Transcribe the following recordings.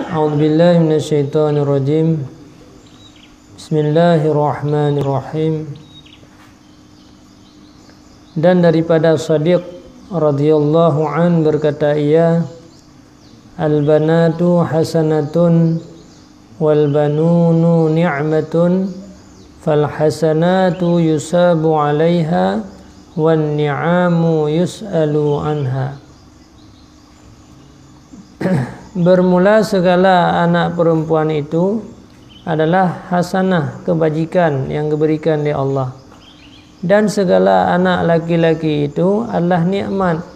A'udzubillahi minasyaitonirrajim. Bismillahirrahmanirrahim. Dan daripada Shadiq radhiyallahu an berkata ia, al-banatu hasanatun wal banunu ni'matun fal hasanatu yusabu 'alaiha wan ni'amu yus'alu anha. Bermula segala anak perempuan itu adalah hasanah, kebajikan yang diberikan oleh Allah, dan segala anak laki-laki itu adalah nikmat.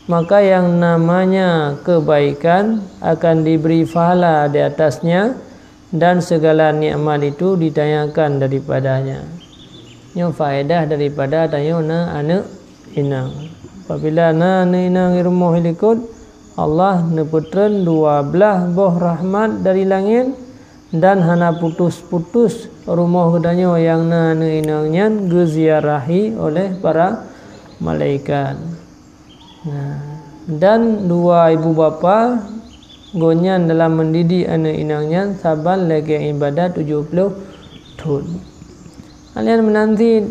Maka yang namanya kebaikan akan diberi pahala di atasnya, dan segala nikmat itu ditanyakan daripadanya. Ini faedah daripada tanya anak inang. Apabila anak inang irmuh likut, Allah neputren 12 boh rahmat dari langit, dan hana putus-putus rumah kedanya yang nana inangnya geziarahi oleh para malaikat. Dan dua ibu bapa gonyan dalam mendidik anak inangnya saban lagi ibadat 70 tahun. Kalian menanti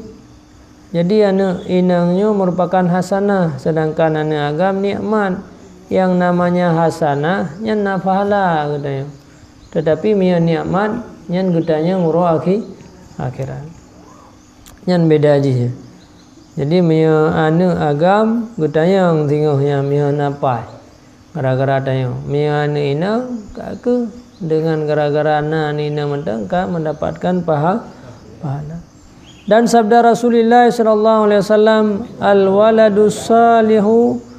jadi anak inangnya merupakan hasanah, sedangkan anak agam nikmat. Yang namanya hasanah nyan na pahala katanya, tetapi mian nikmat nyan gedanya nguro akhirat nyan beda aja. Jadi mian anu agam gedanya yang tinggalnya mian apa gara-gara tanya mian ina ke dengan gara-gara na ina mendapatkan pahala. Dan sabda Rasulullah sallallahu alaihi wasallam, al waladus salihu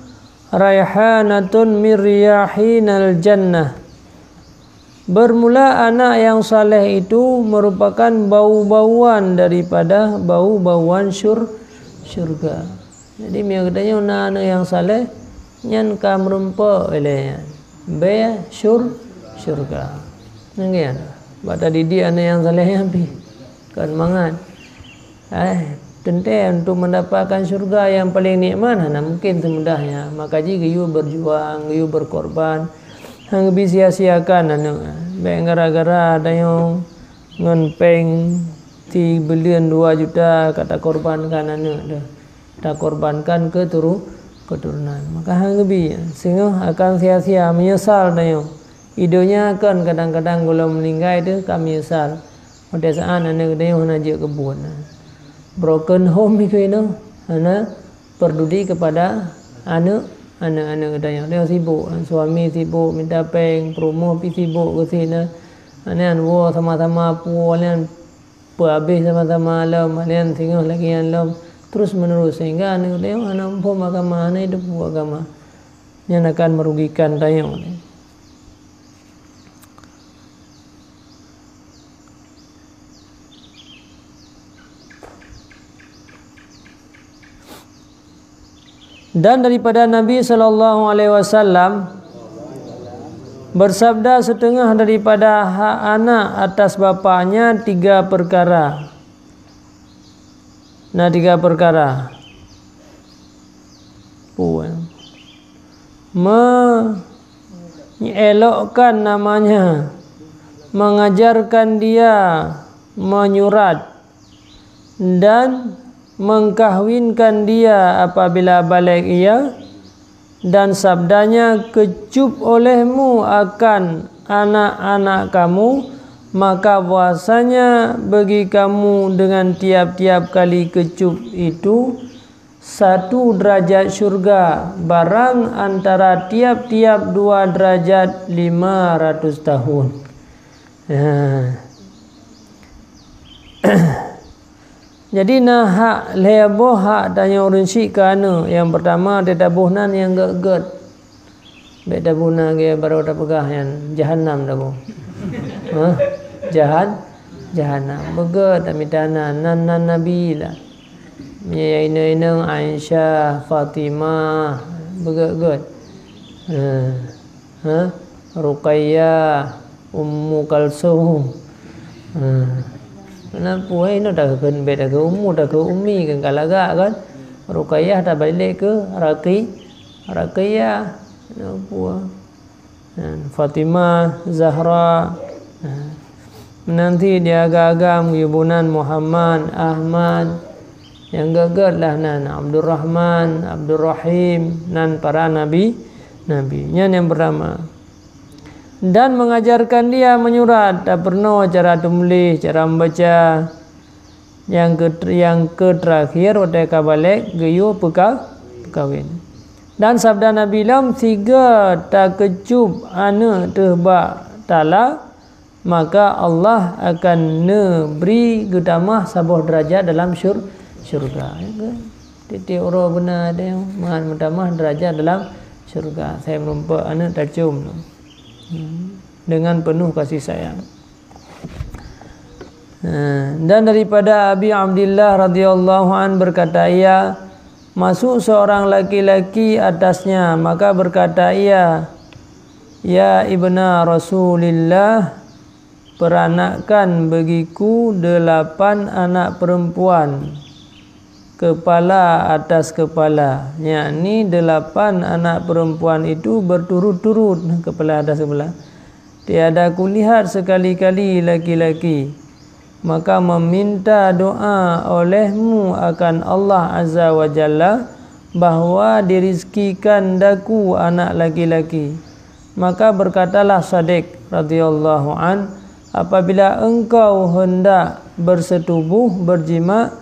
raihanatun min riyahinal jannah. Bermula anak yang saleh itu merupakan bau-bauan daripada bau-bauan syurga. Jadi dia katanya anak yang saleh nyan ka merumpa olehnya be syurga. Nanggian bata didik anak yang saleh habis kan mangan. Tentu untuk mendapatkan surga yang paling nikmat mana mungkin semudahnya. Maka jika you berjuang, you berkorban, hang sia-siakan anu. Baik gara-gara ada yang ngenpeng 3 bilion 2 juta kata korbankan anu dah. Tak korbankan keturunan. Maka hang sehingga akan sia-sia menyesal dayo. Idenya kan kadang-kadang kalau meninggal itu kami menyesal. Pada saat anu dayo nak kebun. Broken home itu anak peduli kepada anak katanya dia sibuk, suami sibuk minta peng promo pi sibuk ke sini anak wo sama-sama puan habis sama-sama alam alian tinggal lagi alam terus menerus sehingga anak dia anak pun agama anak itu agama yang akan merugikan tayang. Dan daripada Nabi sallallahu alaihi wasallam bersabda, setengah daripada hak anak atas bapaknya 3 perkara. Nah, 3 perkara. Mengelokkan namanya, mengajarkan dia menyurat, dan mengkahwinkan dia apabila balik ia, dan sabdanya, kecup olehmu akan anak-anak kamu, maka puasanya bagi kamu dengan tiap-tiap kali kecup itu 1 derajat syurga, barang antara tiap-tiap 2 derajat 500 tahun. Jadi nah hak lebo hak tanya orang syik kana yang pertama dia tabuhnan yang geget. Be tabuhna ge baru dah pegah yang jahanam dah bu. Jahanam beget amitana nan nabi lah. Nya ina Aisyah, Fatimah beget. Ruqayyah, Ummu Kalsum. Kenapa ini dah ke beda ke ummu dah ke ummi kan kalagak kan. Ruqayyah dah balik ke Raqayyah. Kenapa? Fatimah, Zahra, menanti dia agak-agam ibunan Muhammad, Ahmad, yang gagal lah nan Abdul Rahman, Abdul Rahim, nan para nabi yang pertama. Dan mengajarkan dia menyurat, tak pernah cara tulis, cara membaca. Yang ke terakhir waktu balik geyu perkahwin. Dan sabda Nabi lam tiga tak kecup anak tehbak tala, maka Allah akan beri getamah sabuh derajat dalam syurga. Titik orang benar ada yang mentamah derajat dalam syurga. Saya melumpat anak tercium dengan penuh kasih sayang. Dan daripada Abi Abdillah radhiyallahu an berkata, ia masuk seorang laki-laki atasnya, maka berkata ia, ya ibna Rasulillah, peranakan bagiku 8 anak perempuan, kepala atas kepala. Yakni 8 anak perempuan itu berturut-turut, kepala atas kepala. Tiada kulihat sekali-kali laki-laki. Maka meminta doa olehmu akan Allah Azza wa Jalla bahawa dirizkikan daku anak laki-laki. Maka berkatalah Sadiq radhiyallahu an, apabila engkau hendak bersetubuh berjima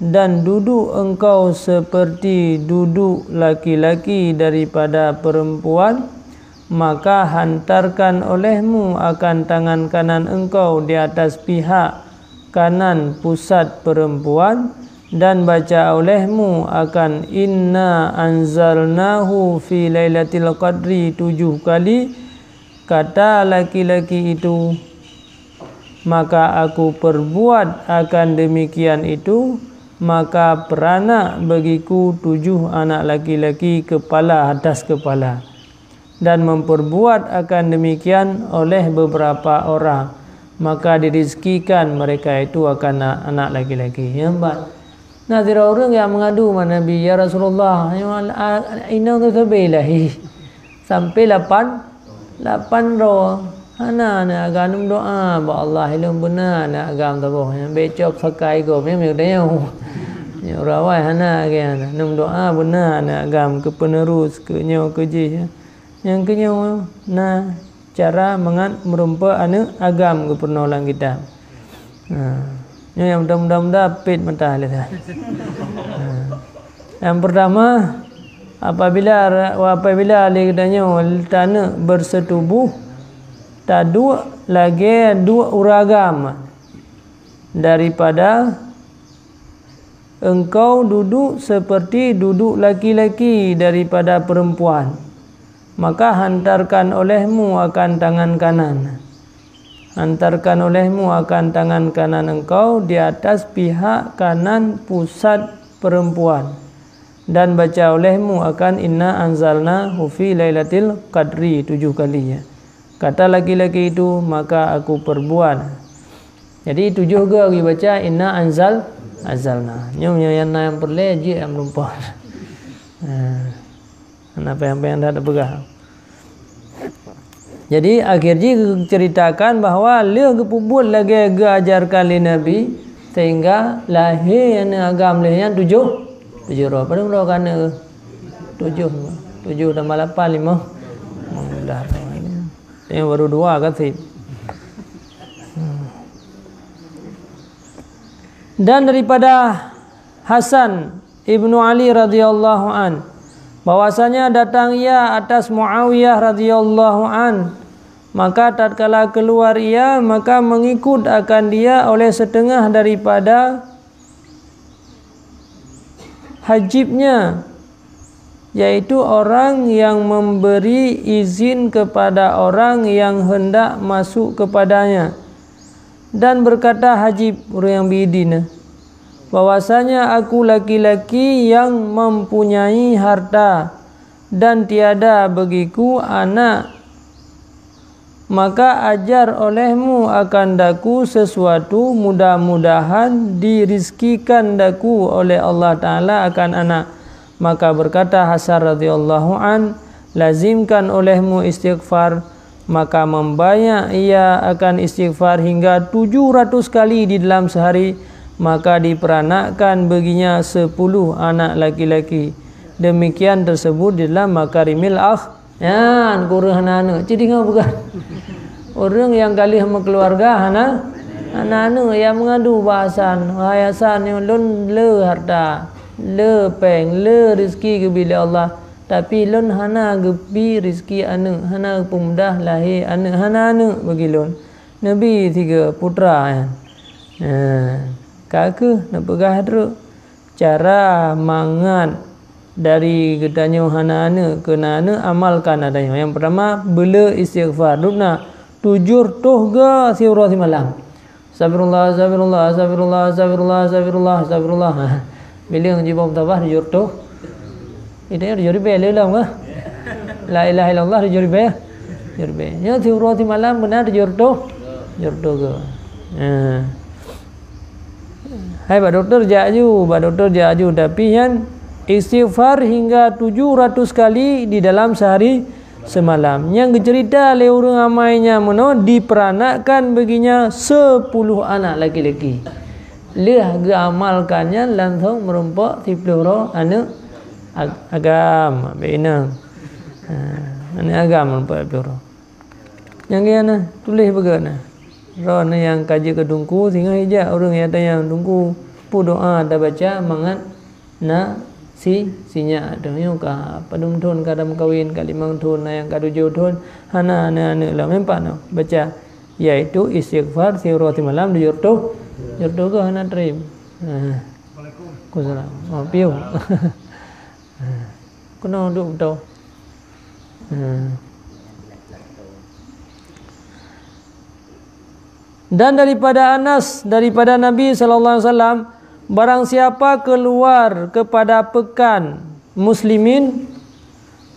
dan duduk engkau seperti duduk laki-laki daripada perempuan, maka hantarkan olehmu akan tangan kanan engkau di atas pihak kanan pusat perempuan, dan baca olehmu akan inna anzalnahu fi lailatul qadri 7 kali. Kata laki-laki itu, maka aku perbuat akan demikian itu, maka peranak bagiku 7 anak laki-laki kepala atas kepala. Dan memperbuat akan demikian oleh beberapa orang, maka dirizkikan mereka itu akan anak laki-laki. Yang empat, nazira orang yang mengadu kepada Nabi, ya Rasulullah, inna tabilahi sampai 8 roh. Ana agam doa ba Allah ilmu benar na agam taboh yang becok sakai go memang dia ya rawai hana kan num doa benar na agam ke penerus ke nyo ke ji yang kenyo na cara mengat merumpa anak agam ke pernolang kita. Yang mudah-mudahan pit mentah lihat. Yang pertama, apabila lidahnya tanah bersetubuh, tak dua lagi dua uragam daripada engkau duduk seperti duduk laki-laki daripada perempuan, maka hantarkan olehmu akan tangan kanan. Hantarkan olehmu akan tangan kanan engkau di atas pihak kanan pusat perempuan, dan baca olehmu akan inna anzalna fi lailatul qadri 7 kalinya. Kata laki-laki itu, maka aku perbuat. Jadi 7 juga lagi baca inna anzalna. Yang perleji yang lupa. Apa yang dah pegang. Jadi akhirnya ceritakan bahawa dia kepubut lagi ajarkan li Nabi sehingga lahir yang agam lehnya 7 roh. Pada roh kan 7 tambah 8 5. Dah yang baru 2 kasih. Dan daripada Hasan Ibnu Ali radhiyallahu an, bahwasanya datang ia atas Muawiyah radhiyallahu an, maka tatkala keluar ia, maka mengikut akan dia oleh setengah daripada hajibnya, yaitu orang yang memberi izin kepada orang yang hendak masuk kepadanya. Dan berkata hajib, orang yang berizin, bahwasanya aku laki-laki yang mempunyai harta dan tiada bagiku anak, maka ajar olehmu akan daku sesuatu, mudah-mudahan dirizkikan daku oleh Allah Ta'ala akan anak. Maka berkata Hasan radhiyallahu an, lazimkan olehmu istighfar, maka membanyak ia akan istighfar hingga 700 kali di dalam sehari, maka diperanakkan baginya 10 anak laki-laki. Demikian tersebut di dalam Makarimil Akhlak. Ya, kurang anak. Jadi ngau bukan. Orang yang kali sama keluarga anak-anak yang mengadu bahasan, bahasan yang lon le harta, le peng, le rezeki ke bila Allah. Tapi lon hana gepi rezeki anak, hana pemudah lahir anak bagi lon. Nabi 3 putra kan. Kakak nak pegah teruk. Cara mangan dari gedanya anak ke anak amalkan adanya. Yang pertama bela istighfar. Dudna tujur tohga surah malam. Astagfirullah, astagfirullah, astagfirullah, astagfirullah, astagfirullah, astagfirullah. Bila jibam tabah tujur toh. Itu yang tujur bela lah ke? La ilaha illallah tujur bela. Tujur bela. Ya surah malam benar tujur toh. Tujur toh ke. Hai Pak Doktor jaju tapi yang istighfar hingga 700 kali di dalam sehari semalam. Yang cerita le orang amainya meno diperanakkan baginya 10 anak laki-laki. Leh amalkannya langsung merompak 10 anak agam bina. Anak agam merompak 10. Yang kiana tulis begana. Ron yang kaji ke dungku sehingga hijak orang yang ada yang dungku pu doa ada baca mangat na sinya ada yang ka padum thon kadam kawin kalimang thon yang kadujo thon hana la mempa no baca yaitu istighfar surah malam di yurtu ke hana trim. Waalaikumsalam. Oh piu. Kuno duk betul. Dan daripada Anas daripada Nabi sallallahu alaihi wasallam, barang siapa keluar kepada pekan muslimin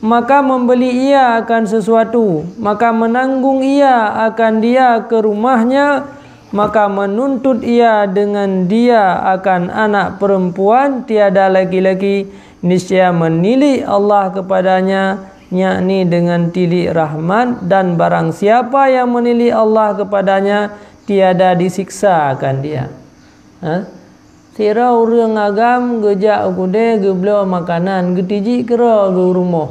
maka membeli ia akan sesuatu, maka menanggung ia akan dia ke rumahnya, maka menuntut ia dengan dia akan anak perempuan tiada laki-laki, niscaya menilai Allah kepadanya, yakni dengan tilik rahmat, dan barang siapa yang menilai Allah kepadanya tiada disiksa akan dia. Tira orang agam gejak kude geblo makanan getiji kira ge rumah.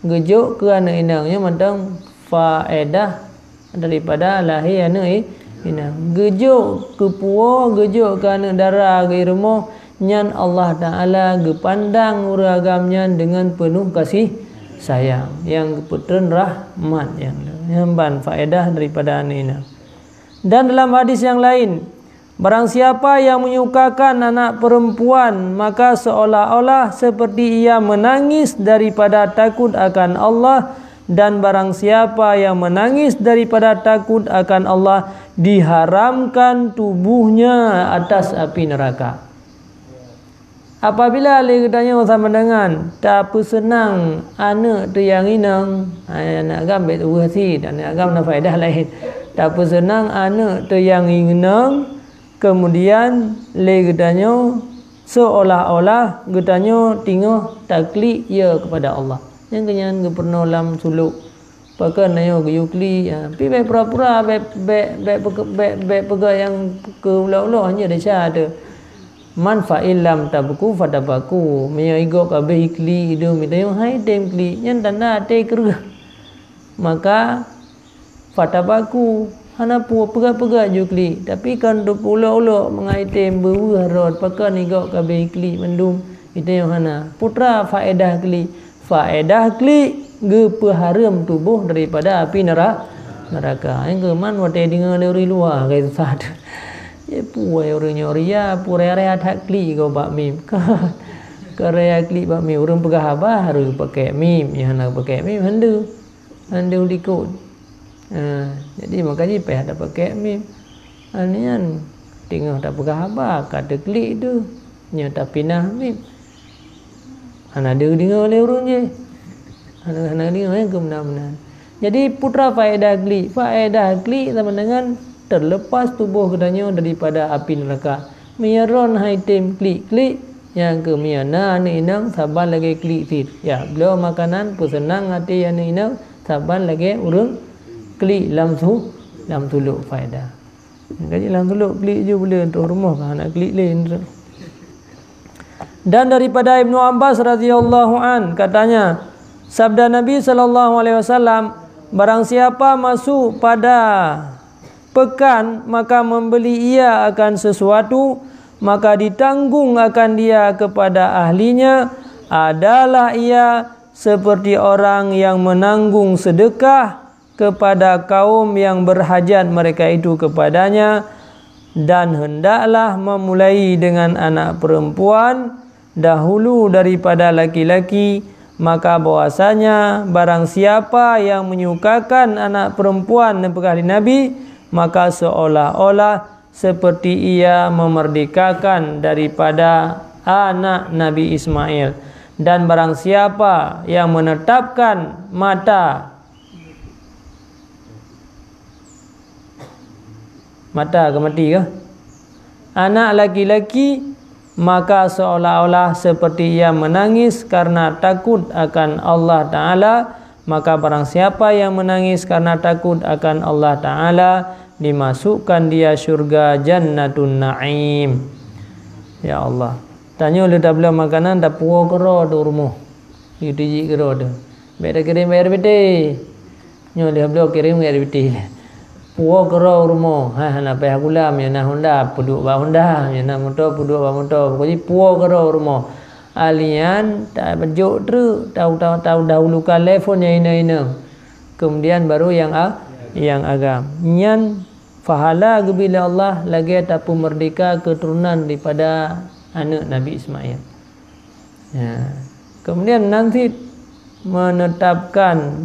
Gejuk ke anak inangnya mentang faedah daripada lahir anak inang. Gejuk ke puo, gejuk ke anak darah ge rumah nyan Allah Taala gepandang orang agamnya dengan penuh kasih sayang, yang keputren rahmat yang ban faedah daripada anak inang. Dan dalam hadis yang lain, barang siapa yang menyukakan anak perempuan maka seolah-olah seperti ia menangis daripada takut akan Allah, dan barang siapa yang menangis daripada takut akan Allah diharamkan tubuhnya atas api neraka. Apabila ali katanya sama dengan tak senang anak tu yang inang, anak agam bet uhasi dan agam na faedah lain. Tak senang anak tu yang inang, kemudian le katanya seolah-olah katanya tinggal taklid ia kepada Allah. Yang kenyan ke pernah lam suluk pakai nayo ke yukli, pi be pura-pura be pegak yang ke ulah-ulah hanya dah ada. Man fa'ilam tabuku fadabaku meya igok kabeh ikli hidup mitayo hai tem kli nyan tanda te kerga, maka fadabaku hana pu pega-pega jukli, tapi kan do ulo-ulo mengai tem beruh rod pakan igok kabeh ikli mendum mitayo hana putra faedah kli ge peharam tubuh daripada api neraka. Yang man wate dengar dari luar kai sad. Ya puai orang nyoria purai-rai takli kau bak mim. Karya kli bak mim orang pegah abah harus pakai mim, yang nak pakai mim handu likut. Jadi makanya payah ada pakai mim. Anian tengah tak pegah abah kata kli tu nyata pinah mim. Hana ada dengar oleh orang je. Hana dengar yang kebenar-benar. Jadi putra faedah kli sama dengan terlepas tubuh katanya daripada api neraka. Miyaron haitem klik yang ke miyana ane inang saban lagi klik tit. Ya, beliau makanan pusenang hati ane inang saban lagi urang klik lam tuluk faedah. Kaji lam tuluk klik je boleh untuk rumah kan nak klik lain. Dan daripada Ibnu Abbas radhiyallahu an katanya, sabda Nabi sallallahu alaihi wasallam, barang siapa masuk pada pekan maka membeli ia akan sesuatu, maka ditanggung akan dia kepada ahlinya adalah ia seperti orang yang menanggung sedekah kepada kaum yang berhajat mereka itu kepadanya, dan hendaklah memulai dengan anak perempuan dahulu daripada laki-laki. Maka bahwasanya barang siapa yang menyukakan anak perempuan dan pekali Nabi, maka seolah-olah seperti ia memerdekakan daripada anak Nabi Ismail. Dan barang siapa yang menetapkan mata ke mati ke anak laki-laki, maka seolah-olah seperti ia menangis karena takut akan Allah Ta'ala. Maka barang siapa yang menangis karena takut akan Allah Ta'ala, dimasukkan dia syurga Jannatun Na'im. Ya Allah, tanya oleh tak bela makanan tak puas kera tu rumah itu ji kera tu baik dah kirim air putih nyo oleh bela kirim air putih puas kera rumah nak payah gula ya nak Honda puduk ba Honda ya nak motor puduk ba motor pokoknya puas kera rumah alian tak bejuk tu tahu dahulu kan telefonnya ina kemudian baru yang agam nyan fahala bila Allah lagi tapu merdeka keturunan daripada anak Nabi Ismail. Ya. Kemudian nanti menetapkan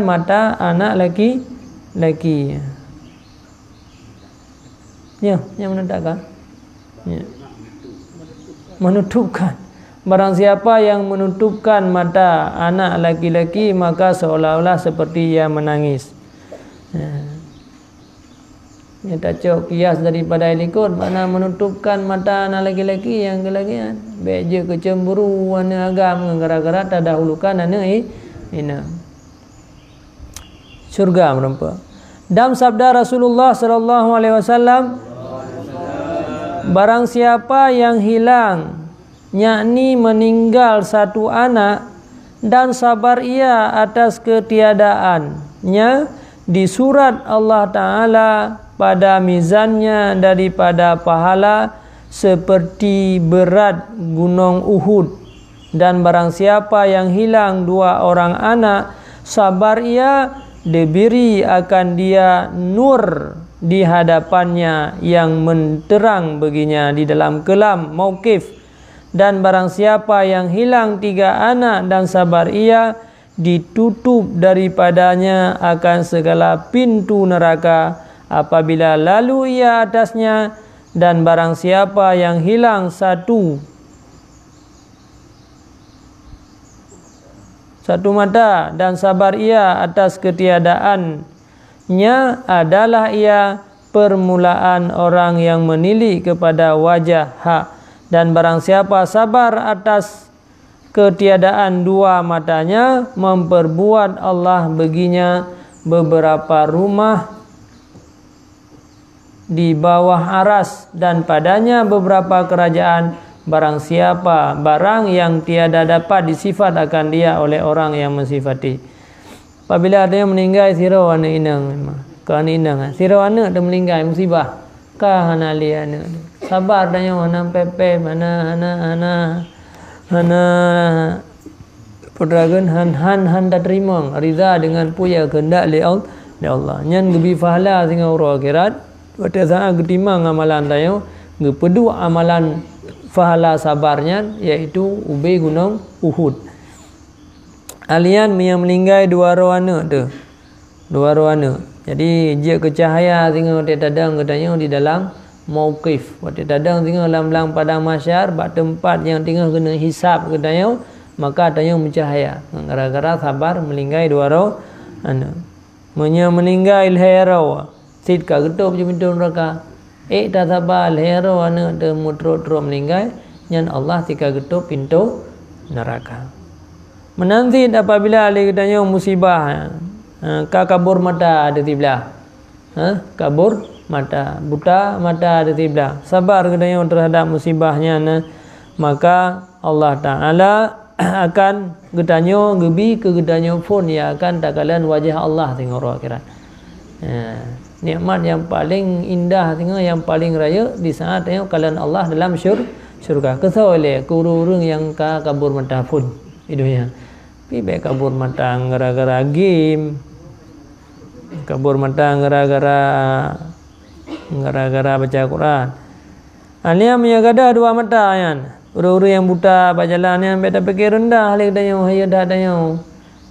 mata anak laki. Ya, yang menetapkan. Ya. Menutupkan. Barang siapa yang menutupkan mata anak laki-laki, maka seolah-olah seperti ia menangis. Ya. Ini tak cok kias daripada ikut mana menutupkan mata anak laki-laki yang kelakian. Baik je kecemburuan agam gara-gara tak dahulukan anak ina. Surga merempa. Dalam sabda Rasulullah sallallahu alaihi wasallam, barang siapa yang hilang, yakni meninggal satu anak dan sabar ia atas ketiadaannya, disurat Allah Ta'ala pada mizannya daripada pahala seperti berat gunung Uhud. Dan barang siapa yang hilang dua orang anak, sabar ia, diberi akan dia nur di hadapannya yang menterang baginya di dalam kelam mauqif. Dan barang siapa yang hilang tiga anak dan sabar ia, ditutup daripadanya akan segala pintu neraka apabila lalu ia atasnya. Dan barang siapa yang hilang satu mata dan sabar ia atas ketiadaannya, adalah ia permulaan orang yang menilik kepada wajah hak. Dan barang siapa sabar atas ketiadaan dua matanya, memperbuat Allah baginya beberapa rumah di bawah aras dan padanya beberapa kerajaan. Barang siapa barang yang tiada dapat disifat akan dia oleh orang yang mensifati. Apabila ada yang meninggal sirau anak inang memang kan inang sirau anak dia meninggal musibah kah anak lia anak sabar tanya mana pepe mana pedragon han tak terima riza dengan puya kehendak li Allah nyan gebi fahala sing ora akhirat pada saat ketimang amalan tayo gepedu amalan fahala sabarnya, yaitu ubay gunung Uhud. Alian yang meninggal dua rohana tu. Dua rohana. Jadi dia kecahaya tengok dia tadang katanya di dalam mauqif. Dia tadang tengok dalam padang mahsyar, bak tempat yang tengok kena hisap katanya, maka tanya mencahaya. Gara-gara sabar meninggal dua rohana. Meninggal ilhairau. Sit ka getup je pintu neraka. Tak sabar hero anak temu terus meninggal nyan Allah tika getup pintu neraka. menanti apabila ali katanya musibah ka kabur mata ada tibla kabur mata buta mata ada tibla sabar katanya terhadap musibahnya maka Allah Taala akan gedanyo gebi ke gedanyo pun ya akan takalan wajah Allah tengok akhirat. Nikmat yang paling indah tengok yang paling raya di saat tengok kalian Allah dalam syurga. Kesoleh kururung yang ka kabur mata pun hidupnya. Pi baik kabur mata gara-gara game. Kabur mata gara-gara baca Quran. Alia menyagada dua mata yan. Uru-uru yang buta berjalan yang beda fikir rendah halik daya hayada daya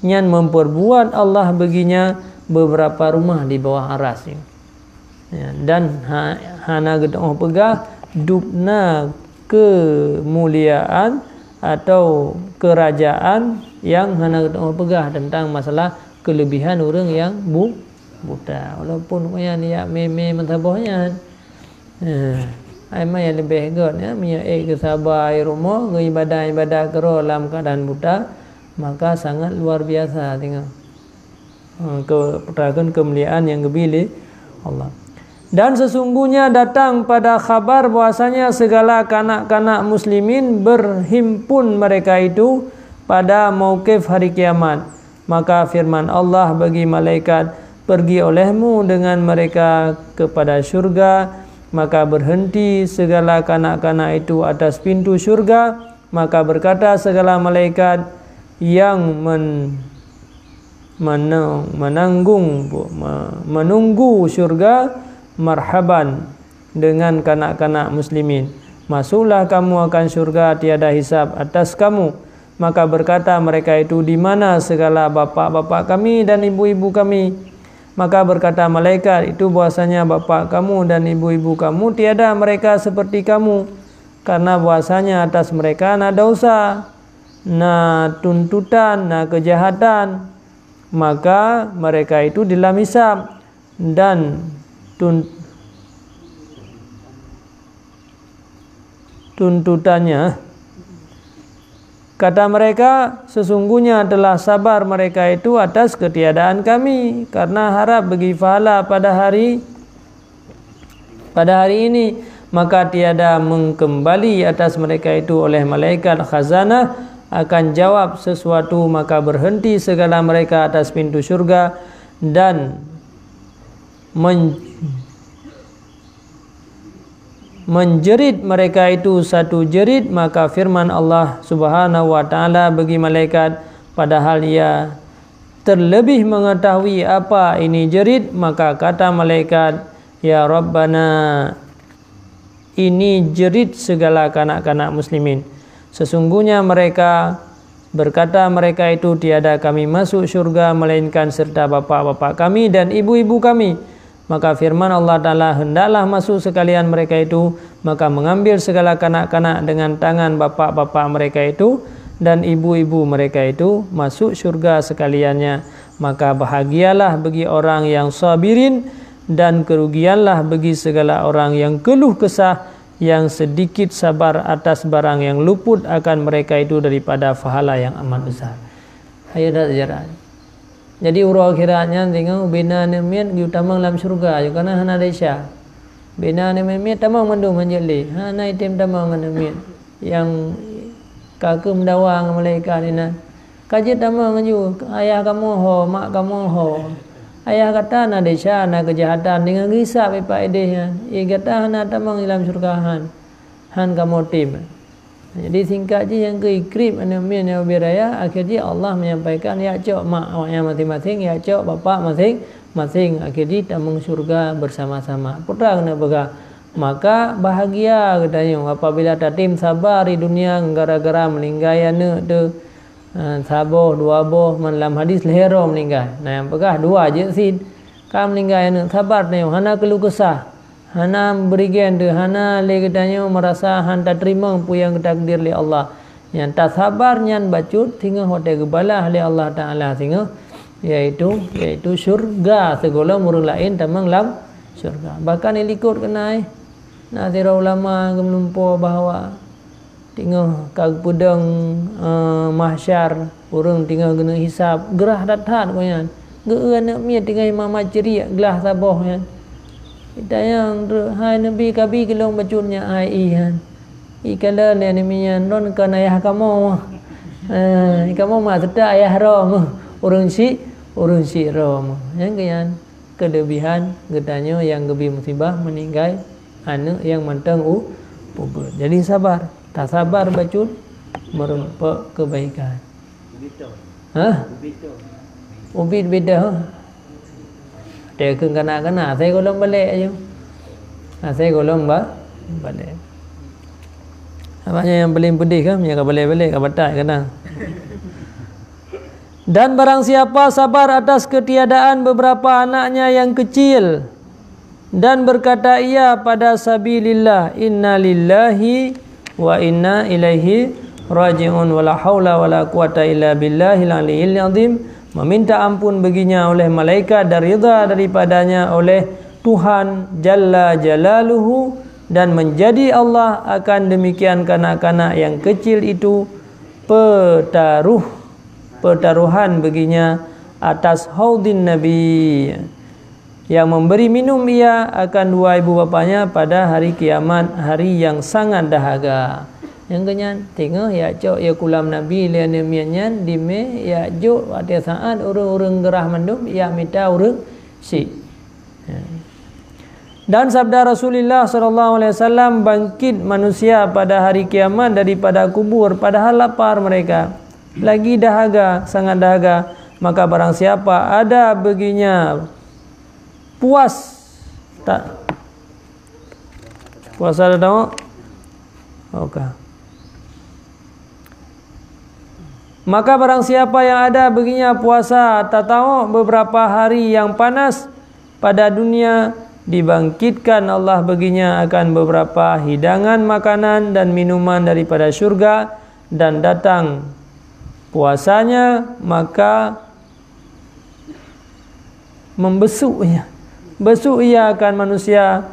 nyan memperbuat Allah baginya beberapa rumah di bawah aras ya. Dan hana gedong pegah dupna kemuliaan atau kerajaan yang hana gedong pegah tentang masalah kelebihan orang yang buta walaupun punya niat meme mentabahnya Aima yang lebih hebat ya, menyai kesabar rumah, ke ibadah kero dalam keadaan buta, maka sangat luar biasa tengok. Kepertakan kemuliaan yang gebili Allah. Dan sesungguhnya datang pada khabar bahwasanya segala kanak-kanak muslimin berhimpun mereka itu pada mauqif hari kiamat. Maka firman Allah bagi malaikat, pergi olehmu dengan mereka kepada syurga. Maka berhenti segala kanak-kanak itu atas pintu syurga. Maka berkata segala malaikat yang menunggu syurga, marhaban dengan kanak-kanak muslimin, masuklah kamu akan syurga tiada hisab atas kamu. Maka berkata mereka itu, di mana segala bapak-bapak kami dan ibu-ibu kami? Maka berkata malaikat itu, bahwasanya bapak kamu dan ibu-ibu kamu tiada mereka seperti kamu, karena bahwasanya atas mereka na dosa, na tuntutan, na kejahatan. Maka mereka itu dalam hisab dan tuntutannya. Kata mereka, sesungguhnya telah sabar mereka itu atas ketiadaan kami, karena harap bagi pahala pada hari ini. Maka tiada mengkembali atas mereka itu oleh malaikat khazanah akan jawab sesuatu. Maka berhenti segala mereka atas pintu syurga dan menjerit mereka itu satu jerit. Maka firman Allah Subhanahu wa taala bagi malaikat, padahal ia terlebih mengetahui apa ini jerit. Maka kata malaikat, ya Rabbana, ini jerit segala kanak-kanak muslimin. Sesungguhnya mereka berkata, mereka itu tiada kami masuk syurga melainkan serta bapak-bapak kami dan ibu-ibu kami. Maka firman Allah Ta'ala, hendaklah masuk sekalian mereka itu. Maka mengambil segala kanak-kanak dengan tangan bapak-bapak mereka itu dan ibu-ibu mereka itu masuk syurga sekaliannya. Maka bahagialah bagi orang yang sabirin, dan kerugianlah bagi segala orang yang keluh kesah, yang sedikit sabar atas barang yang luput akan mereka itu daripada pahala yang amat besar. Ayat sejarah. Jadi urang akhiratnya tengok bina nemiat diutamang dalam syurga juga karena hana desya. Bina nemiat tamang mandu menjeli. Hana item tamang nemiat yang kakak mendawang malaikat ini. Kaji tamang ju ayah kamu ho, mak kamu ho. Ayah kata na desya na kejahatan dengan risap ipa idehnya. Ia kata hana tamang dalam syurga han kamu tim. Jadi singkat je yang ke ikrib anamin yang beraya, akhirnya Allah menyampaikan ya cok mak awaknya masing-masing, ya cok bapak masing-masing, akhirnya tamang syurga bersama-sama. Putra kena begah. Maka bahagia katanya apabila tatim sabar di dunia gara-gara meninggal anak tu saboh dua boh dalam hadis lehero meninggal. Nah yang begah dua je sin. Kam meninggal anak sabar tanya hana keluh kesah. Hana berikan tu, hana le katanya merasa han tak terima apa yang takdir li Allah. Yang tak sabar nyan bacut tinggal hotel gebalah li Allah Taala tinggal iaitu syurga segala murung lain tamang lam syurga. Bahkan ilikut kenai nasira ulama gemlumpo bahawa tengah kag pudang mahsyar urang tengah kena hisap gerah dathat koyan geun nak mia tengah imam ceria gelah saboh yan kita yang hai nabi kabi kelong bacunnya ai ihan ikala ne nimian non kan ayah kamu kamu mah sedap ayah rom urang si rom yang kian kelebihan getanya yang gebi musibah meninggal anak yang mantang ubud. Jadi sabar. Tak sabar bacun merempak kebaikan. Ubid beda. Dia kena saya golong balik aja. Saya golong balik. Apanya yang paling pedih kan? Yang balik-balik ke batai kena. Dan barang siapa sabar atas ketiadaan beberapa anaknya yang kecil dan berkata ia pada sabilillah, inna lillahi wa inna ilaihi raji'un wala haula wala quwata illa billahil aliyil azim, meminta ampun baginya oleh malaikat dan ridha daripadanya oleh Tuhan jalla jalaluhu, dan menjadi Allah akan demikian kanak-kanak yang kecil itu pertaruhan baginya atas haudin Nabi, yang memberi minum ia akan dua ibu bapanya pada hari kiamat, hari yang sangat dahaga. Yang kenyan tengok ya cok ya kulam Nabi lian mianyan di me ya jo pada saat urang-urang gerah mandum ya minta urang si. Dan sabda Rasulullah SAW, bangkit manusia pada hari kiamat daripada kubur padahal lapar mereka, lagi dahaga, sangat dahaga. Maka barang siapa ada baginya puas, tak puasa ada tengok? Okay. Maka barang siapa yang ada baginya puasa tak tahu beberapa hari yang panas pada dunia, dibangkitkan Allah baginya akan beberapa hidangan makanan dan minuman daripada syurga, dan datang puasanya maka membesuknya, besuk ia akan manusia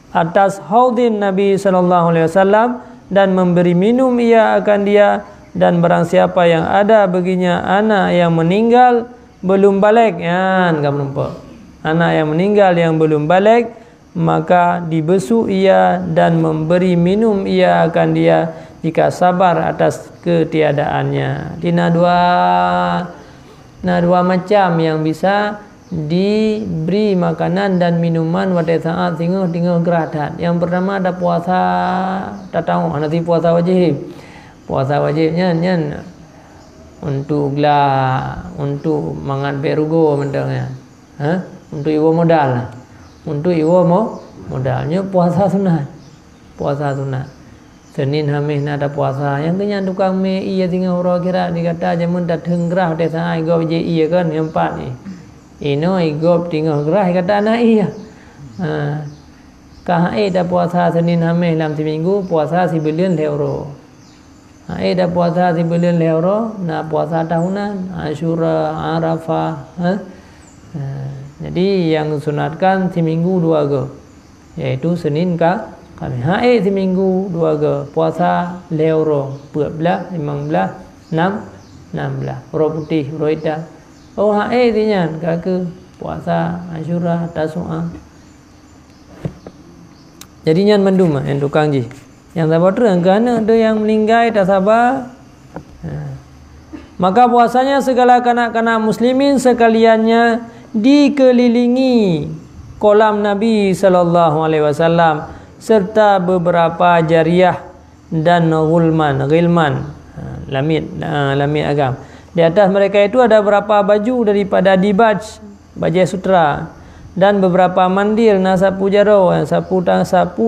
atas haudin Nabi SAW, dan memberi minum ia akan dia. Dan barang siapa yang ada baginya anak yang meninggal belum balik, ya, kamu nampak, anak yang meninggal yang belum balik, maka dibesuk ia dan memberi minum ia akan dia jika sabar atas ketiadaannya. Tina dua macam yang bisa diberi makanan dan minuman pada saat tinggal geradat. Yang pertama ada puasa tatau, nanti puasa wajib. Puasa wajibnya nyan untuk untuk mangan perugo mentangnya. Untuk iwo modal. Untuk iwo modalnya puasa sunat. Puasa sunat. Senin Hamis ada puasa. Yang kenyan tukang me iya tinggal orang kira dikata jamun datang gerah desa ai go je iya kan yang empat ni. Ino go tinggal gerah kata anak iya. Kahai dah puasa Senin Hamis dalam seminggu puasa sebulan euro. Dah puasa sebulan euro, nak puasa tahunan, Asyura, Arafah. Jadi yang sunatkan seminggu 2 go, yaitu Senin ka Khamis. Seminggu 2 go, puasa euro, 14, 15, 16, roh putih, roh hitam. Oh tinyan kake puasa Asyura, Tasu'a. Jadi nyan mendum yang tukang ji. Yang sabar terang kerana ada yang meninggal tak sabar. Maka puasanya segala kanak-kanak muslimin sekaliannya dikelilingi kolam Nabi SAW serta beberapa jariah dan ghilman lamit agam. Di atas mereka itu ada beberapa baju daripada dibaj, baju sutra, dan beberapa mandil nasapu jaro, sapu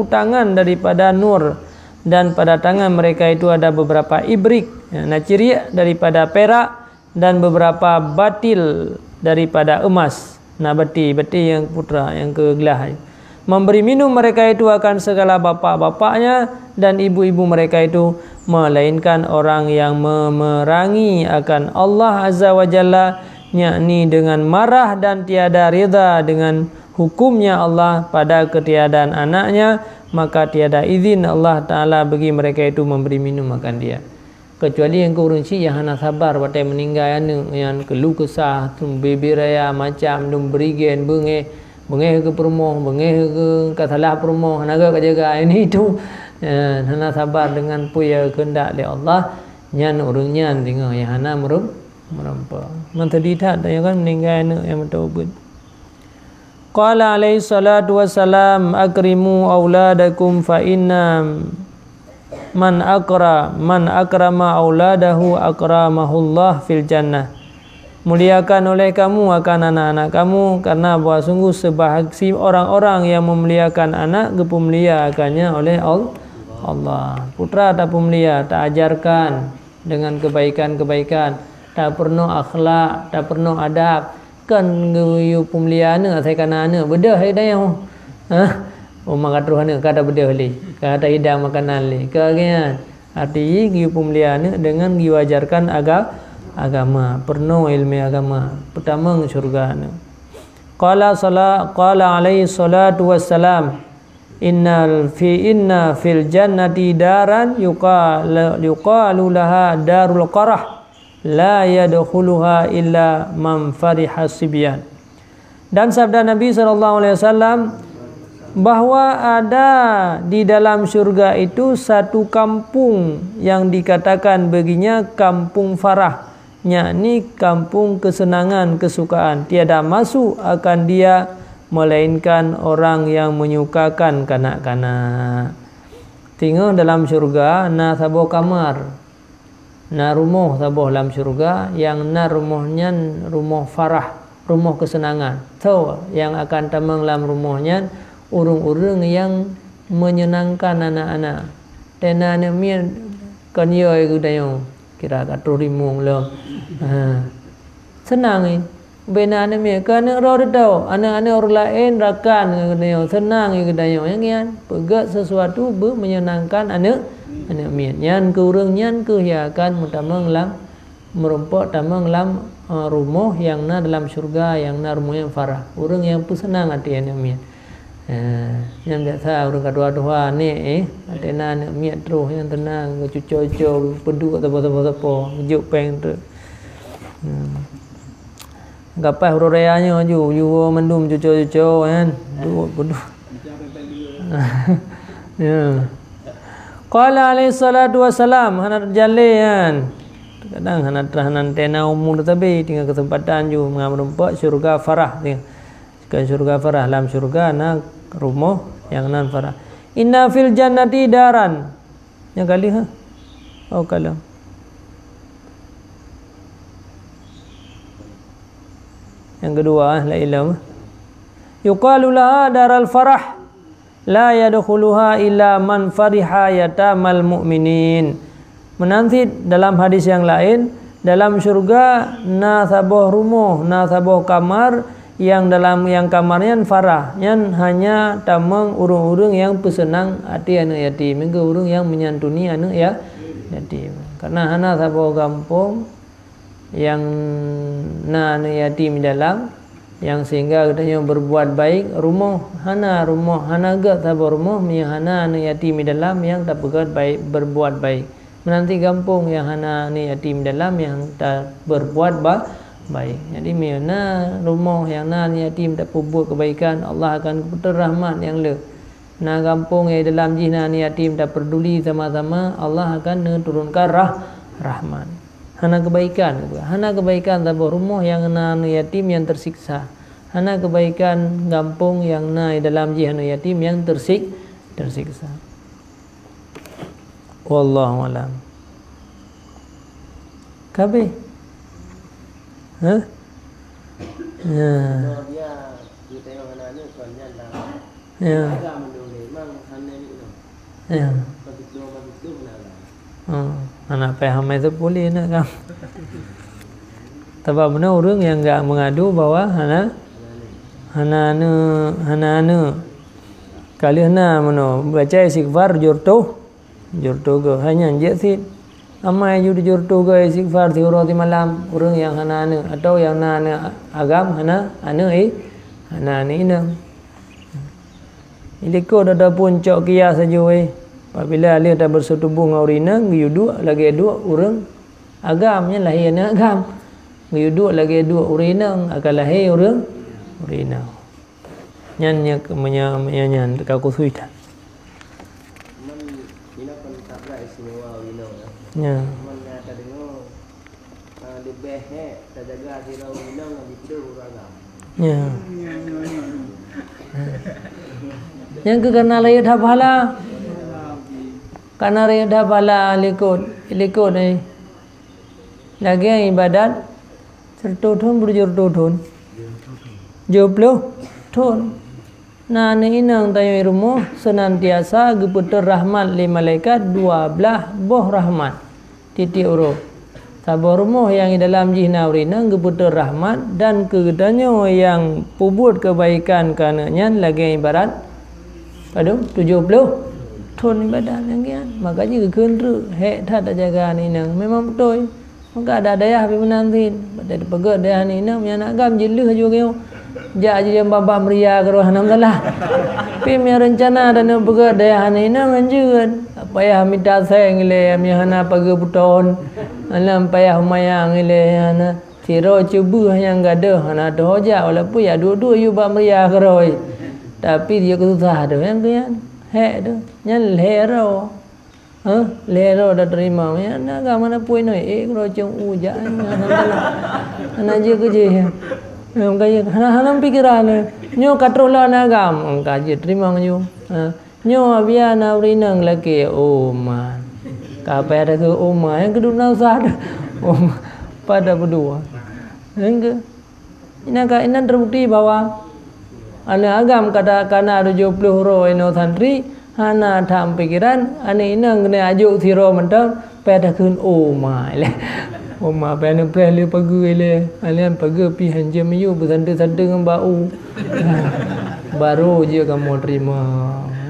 tangan daripada nur. Dan pada tangan mereka itu ada beberapa ibrik, naciria daripada perak, dan beberapa batil daripada emas. Beti yang putra yang kegelah. Memberi minum mereka itu akan segala bapa-bapaknya dan ibu-ibu mereka itu, melainkan orang yang memerangi akan Allah Azza wa Jalla, yakni dengan marah dan tiada rida dengan hukumnya Allah pada ketiadaan anaknya, maka tiada izin Allah Ta'ala bagi mereka itu memberi minum makan dia. Kecuali yang kurunci yang hana sabar batai meninggal yang keluh kesah bebe raya macam dum berigen bengeh ke perumoh bengeh ke katalah perumoh naga kejaga ini itu hana sabar dengan puya kehendak oleh Allah nyan urang nyan tinggal yang hana merempa mentadi tak yang kan meninggal yang bertaubat. Qala alaihi salatu wassalam akrimu auladakum fa inna man akrama auladahu akramahullah fil jannah. Muliakan oleh kamu akan anak-anak kamu karena bahwa sungguh sebahagi orang-orang yang memuliakan anak gepemulia akannya oleh Allah. Putra tak pemulia, tak ajarkan dengan kebaikan-kebaikan, tak penuh akhlak, tak penuh adab. Kan yu pemuliaan saya kana ana bedah hidayah. Umang katruh ana kada bedah li, kada hidang makanan li. Kagian arti yu pemuliaan dengan diwajarkan agama, penuh ilmu agama, pertama syurga. Qala alaihi salatu wassalam inna fil jannati daran yuqalu laha darul qarah la yadkhuluha illa man fariha sibyan. Dan sabda Nabi SAW bahwa ada di dalam surga itu satu kampung yang dikatakan baginya kampung farah, yakni kampung kesenangan, kesukaan. Tiada masuk akan dia melainkan orang yang menyukakan kanak-kanak. Tengok dalam surga na sabo kamar, na rumah sabo dalam surga yang na rumahnya rumah farah, rumah kesenangan. So yang akan tamang dalam rumahnya urung-urung yang menyenangkan anak-anak. Tena ne mien kan yo gudayo kira katru rimung lo. Senang ni. Bena ne mien kan ro tau anak-anak orang lain rakan gudayo senang gudayo yang kian pegat sesuatu menyenangkan anak mien. Nyan ke urung nyan ke ya akan mutamang lam merompak tamang lam rumah yang na dalam surga yang na rumah yang farah. Urung yang senang hati anak mien. Yang biasa orang kedua-dua ni atena nak miat terus yang tenang cucu-cucu pedu atau apa-apa juk peng tu. Gapai hurayanya ju mendum cucu-cucu kan duduk pedu. Ya. Qala alaihi salatu wassalam hana terjali kan. Kadang hana terhanan tena umur tapi tinggal kesempatan ju mengamrumpak syurga farah tinggal. Ke syurga farah dalam syurga nak rumah yang nan farah. Inna fil jannati daran. Yang kali oh kalam. Yang kedua la ilam. Yuqalu laha daral farah la yadkhuluha illa man fariha yatamal mu'minin. Menanti dalam hadis yang lain dalam syurga na sabuh rumah, na sabuh kamar yang dalam yang kamarnya farah, yang hanya tamang urung-urung yang pesenang hati anak yatim, mengko urung yang menyantuni anak yatim. Karena hana sabo kampung yang na anak yatim dalam yang sehingga katanya berbuat baik rumah hana gak sabo rumah yang hana anak yatim dalam yang tak berbuat baik. Menanti kampung yang hana anak yatim dalam yang tak berbuat baik. Jadi mana rumah yang nan yatim tak buat kebaikan, Allah akan putar rahmat yang le. Na kampung yang dalam jina yatim tak peduli sama-sama, Allah akan turunkan rahmat. Hana kebaikan tabur rumah yang nan yatim yang tersiksa. Hana kebaikan kampung yang na dalam jina yatim yang tersiksa. Wallahu a'lam. Kabeh. Ya. Ya. Ya. Anak paham itu boleh nak kan. Tapi benar orang yang enggak mengadu bahwa hana kali hana mano baca istighfar jurtu ke hanya je amai ju jurtu ke istighfar di malam orang yang hana atau yang agam hana ini Ilikut ada puncak kia saja weh. Apabila alih dah bersetubung dengan urina, ngiyuduk lagi dua urang agamnya lahirnya agam. Ngiyuduk lagi dua urina akan lahir urina. Nyannya menyanyan kau suita. Ya. Ya. Yang ke karena lahir dah pahala. Karena lahir dah pahala likut ni. Lagi yang ibadat sertutun berjurtutun. 70 tahun. Nah ni inang tayo rumah senantiasa geputar rahmat li malaikat 12 boh rahmat. Titik urut. Sabar rumah yang dalam jihna urina geputar rahmat dan kegetanya yang pubut kebaikan karenanya lagi ibarat. Aduh 70 tahun ibadat lagi kan. Makanya kekenru hek tak jaga ni nang memang betul. Maka ada daya habis menantin. Pada pegat daya ni nang yang nak gam jeluh juga. Jak je yang babah meriah ke roh alhamdulillah. Tapi mi rencana dan pegat daya ni nang anjun. Payah minta sayang le mi hana pagi puton. Alam payah mayang le hana tiro cuba yang gada hana doja walaupun ya dua-dua you ba meriah ke roh. Tapi dia kesusah tu yang kian. Hek tu. Nyan lero. Lero dah terima. Ya nak mana poin noi. Kalau cung ujak. Ana je kerja. Kaya hanam pikiran. Nyo katrola na agam. Kaji terima nyo. Nyo biar na urinang laki. Oh man. Kapai ada ke oma. Yang kedua na usah ada. Oma. Pada berdua. Yang Inan terbukti bahwa ana agam kata kana 70 ro ino santri hana tham pikiran ane inang kena ajuk siro mentang pada kun oma le oma pada pleh pagi le alian pagi pi hanjam yu bersanda-sanda dengan bau baru je kamu terima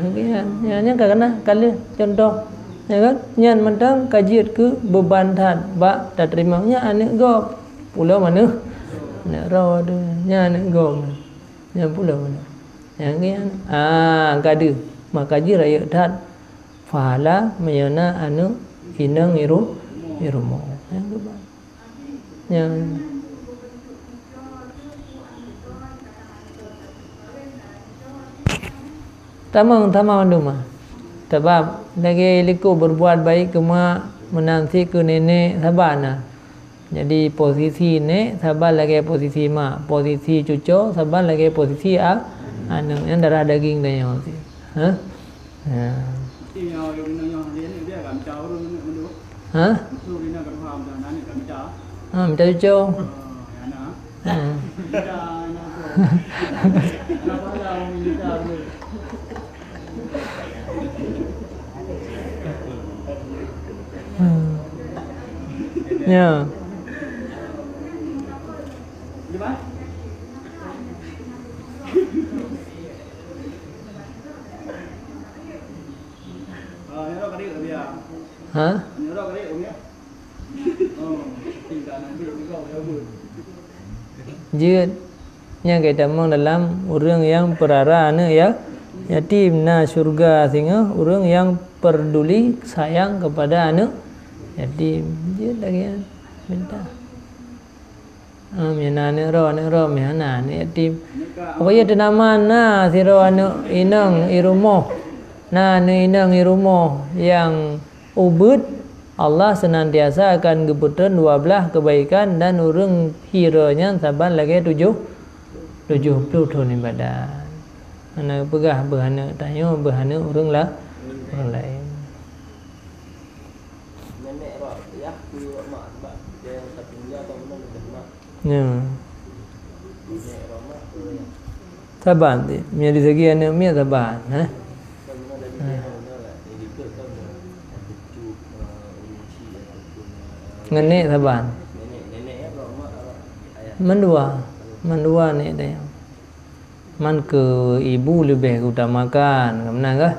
kan nya kana kali contoh ya kan nyan mentang kajiat ke beban tad ba tak terimanya ane go pulau mana nak ro tu nya ane go yang pula mana yang ni kadu maka ji raya dat fahala mayana anu inang irumo yang ke yang tamang duma sebab lagi liku berbuat baik kema menanti ke nenek sabana. Jadi posisi ni sabar lagi posisi mak, posisi cucu sabar lagi posisi anu yang darah daging dan yang tu. Minta cucu. Ya. Jika kita mau dalam orang yang perara ya yatim na surga sehingga orang yang peduli sayang kepada anak yatim dia lagi minta anak ro anak yatim pokoknya nama na siro anak inang irumo na inang irumo yang ubud Allah senantiasa akan geputan 12 kebaikan dan urang hiranya saban lagi 70 tahun ibadat. Ana pegah behana tanya behana urang lah orang lain. Nenek rak ya ku mak sebab dia yang tak tinggal apa mana mak. Ya. Nenek mak saban ti. Menjadi segi anak mia saban, Nenek saban. Mendua nek dia. Man ke ibu lebih utamakan, benar ke?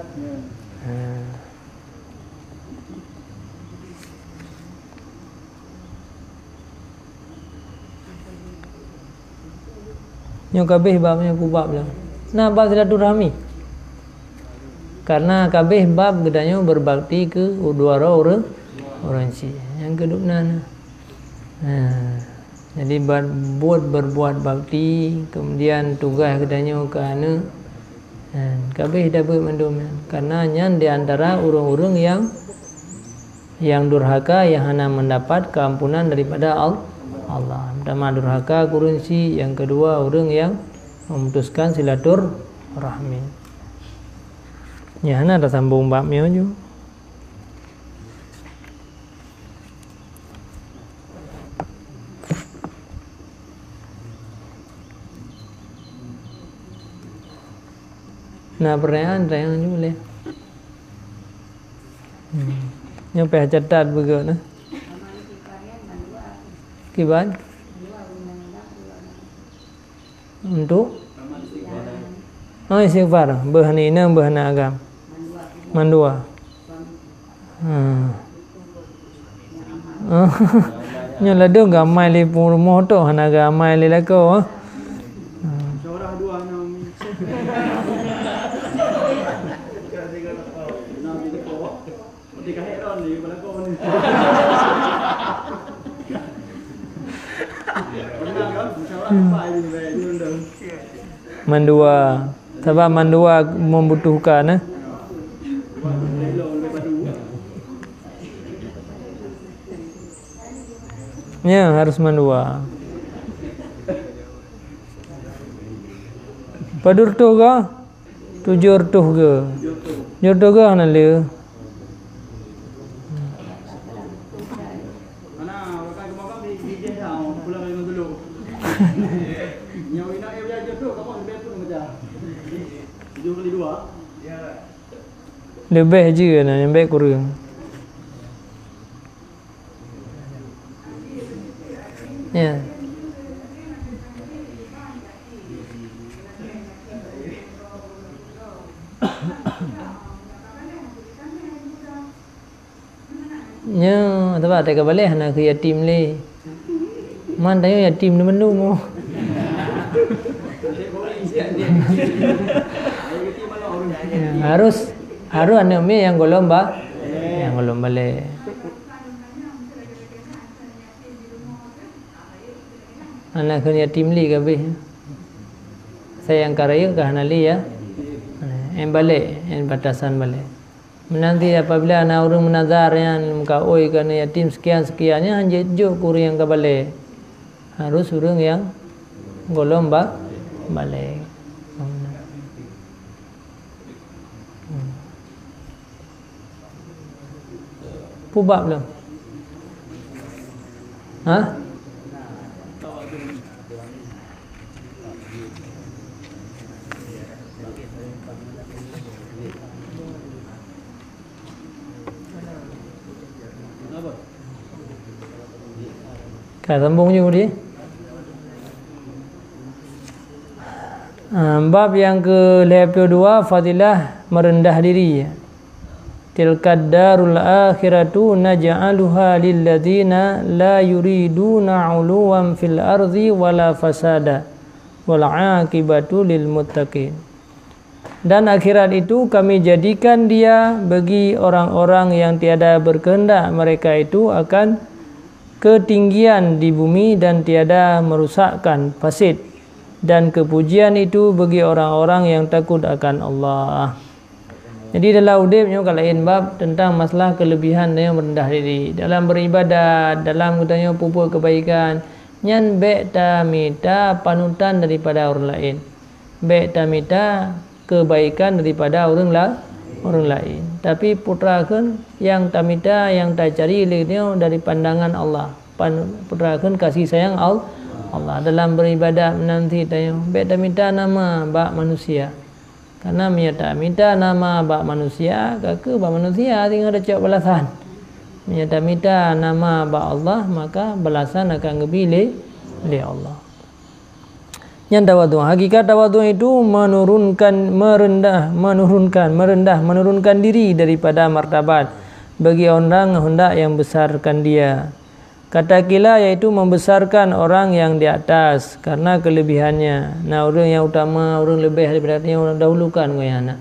Nyo kabeh babnya kubab lah. Nah bab silaturahmi. Karena kabeh bab gedanya berbakti ke dua orang si yang kedua jadi berbuat bakti, kemudian tugas gedanya ke anu kabeh dapat mendum karena nyan di antara urung-urung yang durhaka yang hanya mendapat keampunan daripada Allah. Pertama durhaka kurunsi, yang kedua orang yang memutuskan silaturahmi. Ya, ada sambung babnya juga. Nah, perayaan juga boleh. Nyampe catat begitu. Kiban? Untuk? Oh, istighfar. Bahanina bahana agam. Mandua. Nya lado gamai li rumah tu hana gamai li lako. Seorang dua enam. Tiga heron ni belako ni. Mandua. Sebab mandua membutuhkan ya harus mandua. Padur tu ke? Tujur tu ke? Jur tu ke hana le? Mana wakai kemakam di dah pulang dengan dulu. Yang ina dia belajar tu kamu lebih tu macam. 7 kali 2. Ya. Lebih je nak lebih kurang. Ya. Nya, sebab tak boleh nak ke yatim le. Man tanya yatim ni menu mo. Harus anak mi yang golong balik. Anak kena yatim li kabeh. Saya yang karaya ke hanali ya. Yang balik, yang batasan balik. Nanti apabila anak orang menazar yang muka oi kerana yatim sekian-sekiannya hanya juk kurang yang kebalik. Harus orang yang golong balik. Pubak belum? Hah? Sambung juga dia. Bab yang ke-22 fadilah merendah diri. Tilkad darul akhiratu naj'aluha lil ladzina la yuriduna 'uluwan fil ardi wala fasada wal 'aqibatu lil muttaqin. Dan akhirat itu kami jadikan dia bagi orang-orang yang tiada berkehendak mereka itu akan ketinggian di bumi dan tiada merusakkan fasid, dan kepujian itu bagi orang-orang yang takut akan Allah. Jadi dalam udipnya kalau lain bab tentang masalah kelebihan yang merendah diri dalam beribadat, dalam katanya pupuk kebaikan, nyan baik ta minta panutan daripada orang lain, baik ta minta kebaikan daripada orang lain. Tapi putrakan yang tak minta, yang tak cari ilmu dari pandangan Allah. Putrakan kasih sayang Allah. Dalam beribadat nanti tanya, baik tak minta nama bak manusia. Karena menyata minta nama bak manusia, kakak bak manusia tinggal ada cak balasan. Menyata minta nama bak Allah, maka balasan akan lebih oleh Allah. Yang tawadu, hakikat tawadu itu menurunkan diri daripada martabat bagi orang hendak yang besarkan dia. Kata kila yaitu membesarkan orang yang di atas karena kelebihannya. Nah, orang yang utama, orang lebih daripada yang orang dahulukan goyana.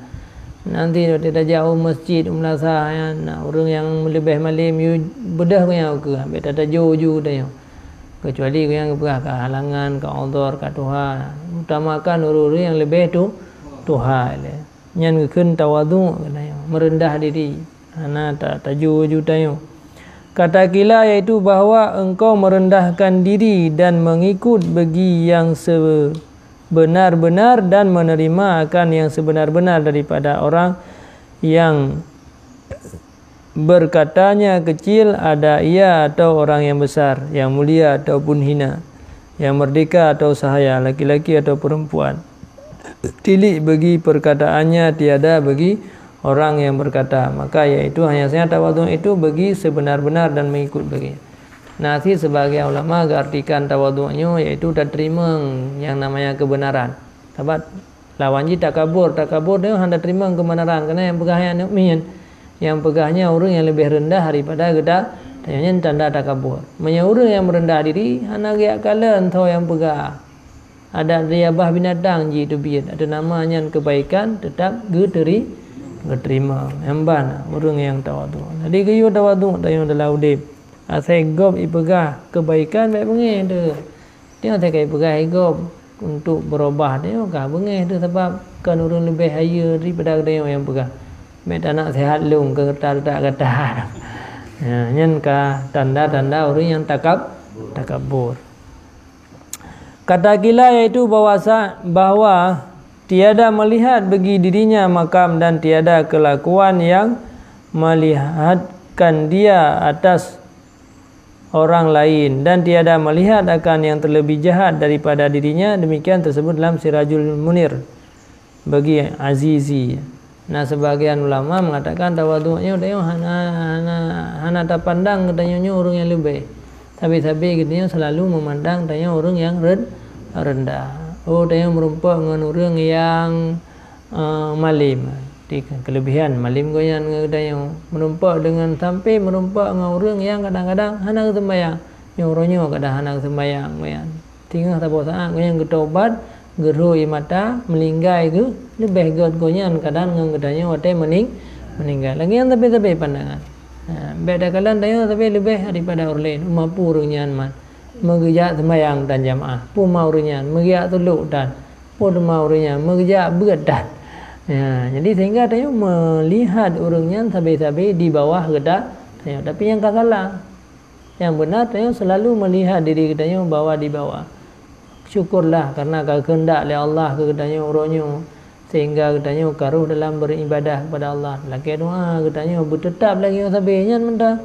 Nanti kita jauh masjid melasa ya, orang yang lebih malim you bedah punya ke ambil tata jauh dah yo. Kecuali yang berah ke halangan, ke udhur, ke Tuhan. Utamakan orang-orang yang lebih Tuhan. Yang keun tawadhu kena yo, merendah diri. Ana tak taju tayo. Kata kila iaitu bahawa engkau merendahkan diri dan mengikut bagi yang sebenar-benar dan menerima akan yang sebenar-benar daripada orang yang berkatanya kecil ada ia atau orang yang besar, yang mulia ataupun hina, yang merdeka atau sahaya, laki-laki atau perempuan. Tilik bagi perkataannya tiada bagi orang yang berkata, maka iaitu hanya saja tawadhu itu bagi sebenar-benar dan mengikut bagi. Nasi sebagai ulama artikan tawadhu'nya iaitu tak terima yang namanya kebenaran. Sebab lawannya takabur dia hendak terima kebenaran kerana yang pegahnya mukmin. Yang pegahnya orang yang lebih rendah daripada kita, tanya tanda takabur. Menya orang yang merendah diri hana giak kala entau yang pegah. Ada riabah binatang ji itu biat. Ada namanya kebaikan tetap diterima. Emban orang yang tawadhu. Jadi kayu tawadhu tayo dalam udip. Asai gob ipegah kebaikan baik bengih tu. Dia tak kai pegah gob untuk berubah dia kah bengih tu sebab kan orang lebih haya daripada dia yang pegah. Mek tak nak sihat lung ke tak kata. Ya, nyen ka tanda-tanda orang yang takabur. Kata kila iaitu bahawa tiada melihat bagi dirinya makam dan tiada kelakuan yang melihatkan dia atas orang lain dan tiada melihat akan yang terlebih jahat daripada dirinya. Demikian tersebut dalam Sirajul Munir bagi Azizi. Nah, sebagian ulama mengatakan tawadhu'nya dia hana tak pandang katanya orang yang lebih. Tapi katanya selalu memandang tanya orang yang rendah. Oh, dia merumpuk dengan orang yang malim. Di kelebihan malim goyan katanya merumpuk dengan sampai merumpuk dengan orang yang kadang-kadang hana sembahyang. Yang orangnya kadang hana sembahyang goyan. Tinggal tak saat goyan bertaubat gerui mata melinggai ke lebih goyan kadang dengan katanya watai meninggal. Lagi yang tapi pandangan. Beda kalian tanya tapi lebih daripada orang lain. Mampu orangnya man. Mengerja sembahyang dan jamaah. Pun mau orangnya mengerja tuluk dan pun mau orangnya mengerja berat. Ya, jadi sehingga tanya melihat orangnya sampai di bawah kita. Tapi yang salah. Yang benar tanya selalu melihat diri kita bawa di bawah. Syukurlah karena kehendak oleh Allah katanya orangnya sehingga katanya karuh dalam beribadah kepada Allah. Laki doa katanya bertetap lagi sampai nyan mentah.